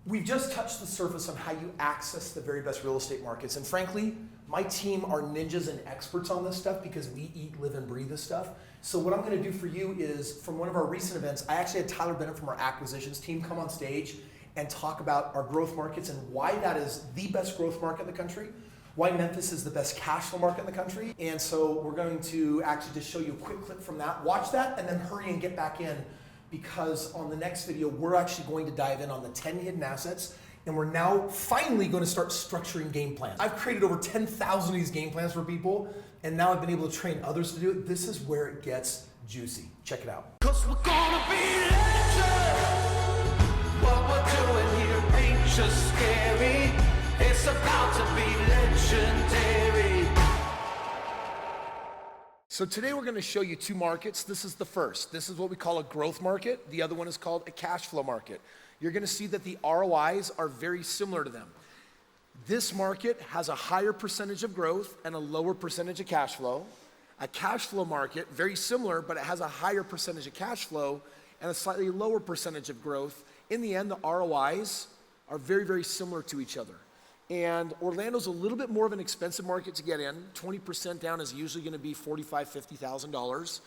We've just touched the surface on how you access the very best real estate markets. And frankly, my team are ninjas and experts on this stuff because we eat, live, and breathe this stuff. So what I'm gonna do for you is, from one of our recent events, I actually had Tyler Bennett from our acquisitions team come on stage and talk about our growth markets and why that is the best growth market in the country, why Memphis is the best cash flow market in the country. And so we're going to actually just show you a quick clip from that. Watch that and then hurry and get back in, because on the next video, we're actually going to dive in on the 10 hidden assets, and we're now finally going to start structuring game plans. I've created over 10,000 of these game plans for people, and now I've been able to train others to do it. This is where it gets juicy. Check it out. 'Cause we're gonna be legends. What we're doing here ain't just scary. It's about to be legendary. So today we're going to show you two markets. This is the first. This is what we call a growth market. The other one is called a cash flow market. You're going to see that the ROIs are very similar to them. This market has a higher percentage of growth and a lower percentage of cash flow. A cash flow market, very similar, but it has a higher percentage of cash flow and a slightly lower percentage of growth. In the end, the ROIs are very, very similar to each other. And Orlando's a little bit more of an expensive market to get in. 20% down is usually going to be $45,000, $50,000.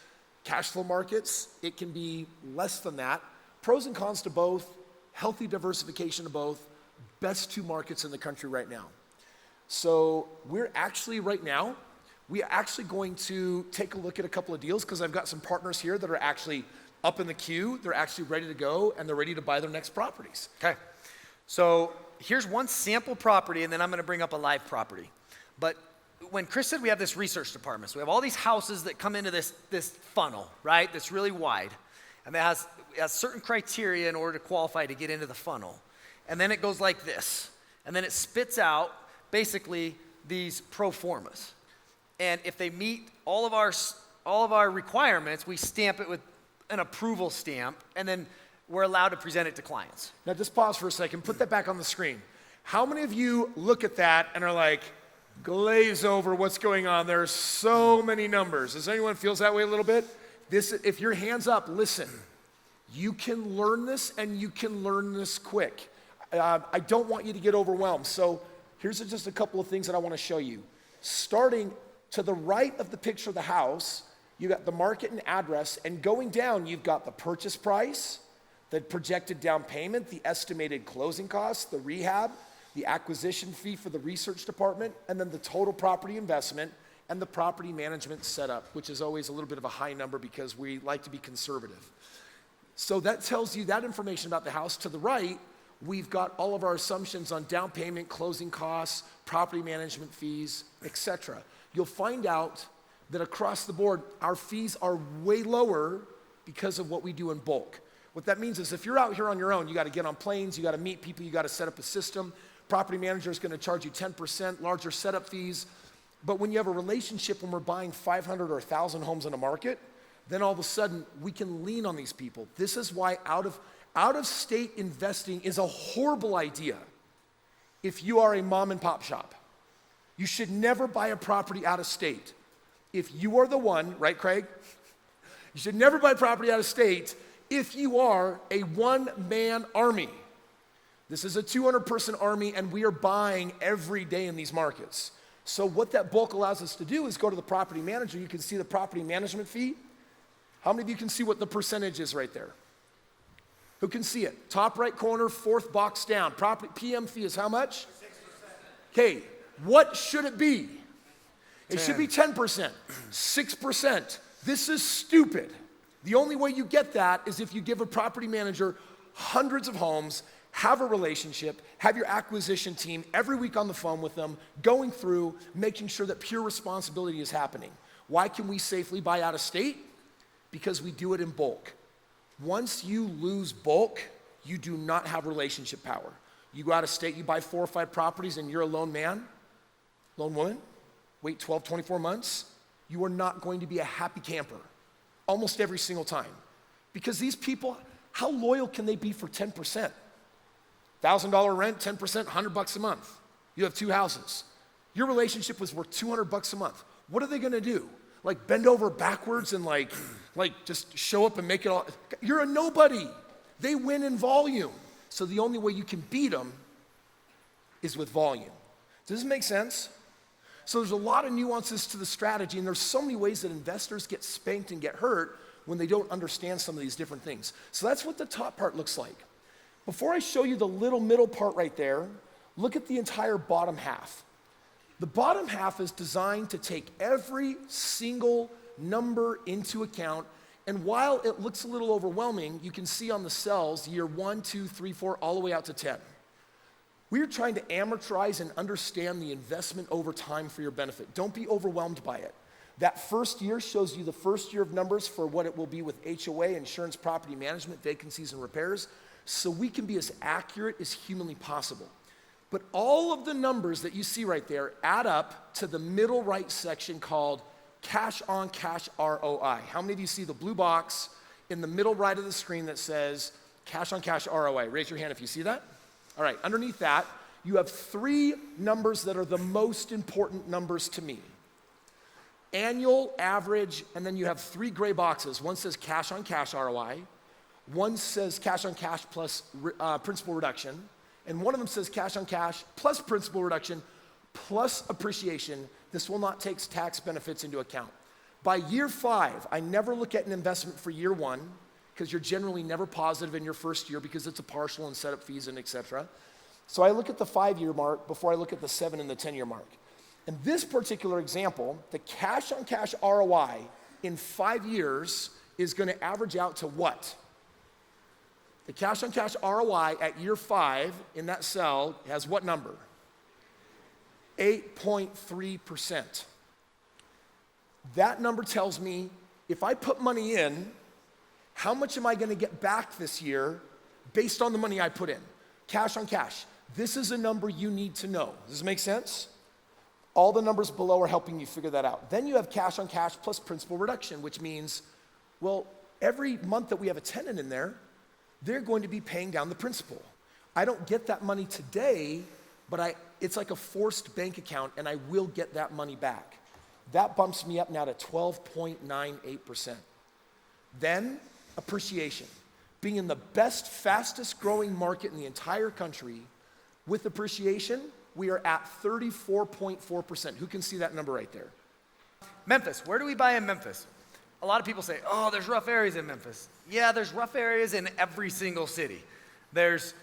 Cash flow markets, it can be less than that. Pros and cons to both, healthy diversification to both, best two markets in the country right now. So we're actually going to take a look at a couple of deals, because I've got some partners here that are actually up in the queue. They're actually ready to go, and they're ready to buy their next properties. Okay, so here's one sample property, and then I'm gonna bring up a live property. But when Kris said we have this research department, so we have all these houses that come into this funnel, right, that's really wide, and it has certain criteria in order to qualify to get into the funnel. And then it goes like this, and then it spits out basically these pro formas. And if they meet all of our requirements, we stamp it with an approval stamp, and then we're allowed to present it to clients. Now just pause for a second, put that back on the screen. How many of you look at that and are like, glaze over what's going on? There's so many numbers. Does anyone feels that way a little bit? If your hand's up, listen. You can learn this, and you can learn this quick. I don't want you to get overwhelmed. So here's just a couple of things that I want to show you. Starting to the right of the picture of the house, you got the market and address, and going down, you've got the purchase price, the projected down payment, the estimated closing costs, the rehab, the acquisition fee for the research department, and then the total property investment and the property management setup, which is always a little bit of a high number because we like to be conservative. So that tells you that information about the house. To the right, we've got all of our assumptions on down payment, closing costs, property management fees, etc. You'll find out that across the board, our fees are way lower because of what we do in bulk. What that means is if you're out here on your own, you got to get on planes, you got to meet people, you got to set up a system. Property manager is going to charge you 10%, larger setup fees. But when you have a relationship, when we're buying 500 or 1,000 homes in a market, then all of a sudden we can lean on these people. This is why out of state investing is a horrible idea if you are a mom and pop shop. You should never buy a property out of state. If you are the one, right, Craig? You should never buy property out of state if you are a one-man army. This is a 200-person army, and we are buying every day in these markets. So what that bulk allows us to do is go to the property manager. You can see the property management fee. How many of you can see what the percentage is right there? Who can see it? Top right corner, fourth box down. Property PM fee is how much? 6%. Okay, what should it be? It should be 10%, 6%. This is stupid. The only way you get that is if you give a property manager hundreds of homes, have a relationship, have your acquisition team every week on the phone with them, going through, making sure that pure responsibility is happening. Why can we safely buy out of state? Because we do it in bulk. Once you lose bulk, you do not have relationship power. You go out of state, you buy 4 or 5 properties, and you're a lone man, lone woman, wait 12, 24 months, you are not going to be a happy camper almost every single time. Because these people, how loyal can they be for 10%? $1,000 rent, 10%, $100 a month. You have 2 houses. Your relationship was worth $200 a month. What are they gonna do? Like bend over backwards and like just show up and make it all? You're a nobody. They win in volume. So the only way you can beat them is with volume. Does this make sense? So there's a lot of nuances to the strategy, and there's so many ways that investors get spanked and get hurt when they don't understand some of these different things. So that's what the top part looks like. Before I show you the little middle part right there, look at the entire bottom half. The bottom half is designed to take every single number into account, and while it looks a little overwhelming, you can see on the cells year 1, 2, 3, 4, all the way out to 10. We're trying to amortize and understand the investment over time for your benefit. Don't be overwhelmed by it. That first year shows you the first year of numbers for what it will be with HOA, insurance, property management, vacancies, and repairs, so we can be as accurate as humanly possible. But all of the numbers that you see right there add up to the middle right section called cash on cash ROI. How many of you see the blue box in the middle right of the screen that says cash on cash ROI? Raise your hand if you see that. All right, underneath that, you have 3 numbers that are the most important numbers to me. Annual, average, and then you have 3 gray boxes. One says cash on cash ROI, one says cash on cash plus principal reduction, and one of them says cash on cash plus principal reduction plus appreciation. This will not take tax benefits into account. By year 5, I never look at an investment for year 1, because you're generally never positive in your first year because it's a partial and setup fees and et cetera. So I look at the 5-year mark before I look at the 7 and the 10-year mark. In this particular example, the cash on cash ROI in 5 years is going to average out to what? The cash on cash ROI at year 5 in that cell has what number? 8.3%. That number tells me if I put money in, how much am I going to get back this year based on the money I put in? Cash on cash. This is a number you need to know. Does this make sense? All the numbers below are helping you figure that out. Then you have cash on cash plus principal reduction, which means, well, every month that we have a tenant in there, they're going to be paying down the principal. I don't get that money today, but it's like a forced bank account, and I will get that money back. That bumps me up now to 12.98%. Then, appreciation. Being in the best, fastest growing market in the entire country, with appreciation, we are at 34.4%. Who can see that number right there? Memphis, where do we buy in Memphis? A lot of people say, oh, there's rough areas in Memphis. Yeah, there's rough areas in every single city. There's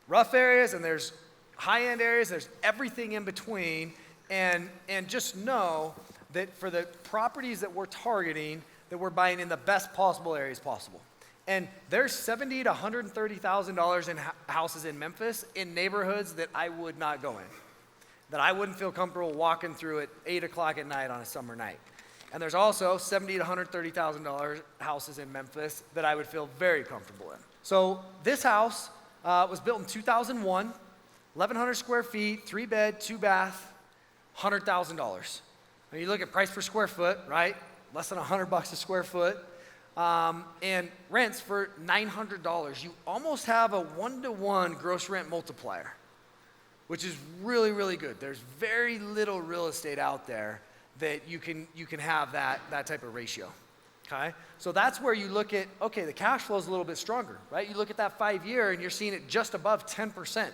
rough areas and there's high-end areas, there's everything in between, and just know that for the properties that we're targeting, that we're buying in the best possible areas possible. And there's $70,000 to $130,000 in houses in Memphis in neighborhoods that I would not go in, that I wouldn't feel comfortable walking through at 8 o'clock at night on a summer night. And there's also $70,000 to $130,000 houses in Memphis that I would feel very comfortable in. So this house was built in 2001, 1,100 square feet, 3-bed, 2-bath, $100,000. When you look at price per square foot, right? Less than $100 a square foot. And rents for $900. You almost have a 1-to-1 gross rent multiplier, which is really, really good. There's very little real estate out there that you can have that type of ratio, okay? So that's where you look at, okay, the cash flow is a little bit stronger, right? You look at that 5-year and you're seeing it just above 10%,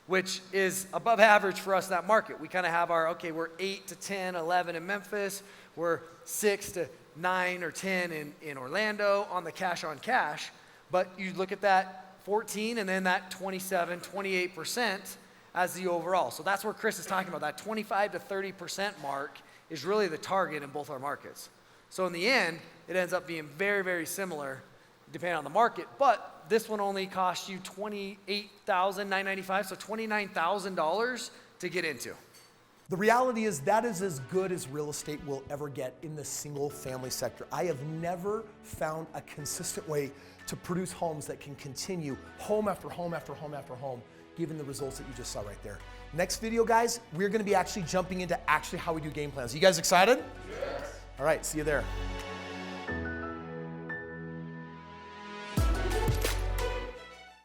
which is above average for us in that market. We kind of have our, okay, we're 8 to 10, 11 in Memphis, we're 6 to 9 or 10 in Orlando on the cash on cash, but you look at that 14 and then that 27, 28% as the overall. So that's where Kris is talking about, that 25 to 30% mark is really the target in both our markets. So in the end, it ends up being very, very similar depending on the market, but this one only costs you $28,995, so $29,000 to get into. The reality is that is as good as real estate will ever get in the single family sector. I have never found a consistent way to produce homes that can continue home after home after home after home, given the results that you just saw right there. Next video, guys, we're gonna be actually jumping into how we do game plans. You guys excited? Yes. All right, see you there.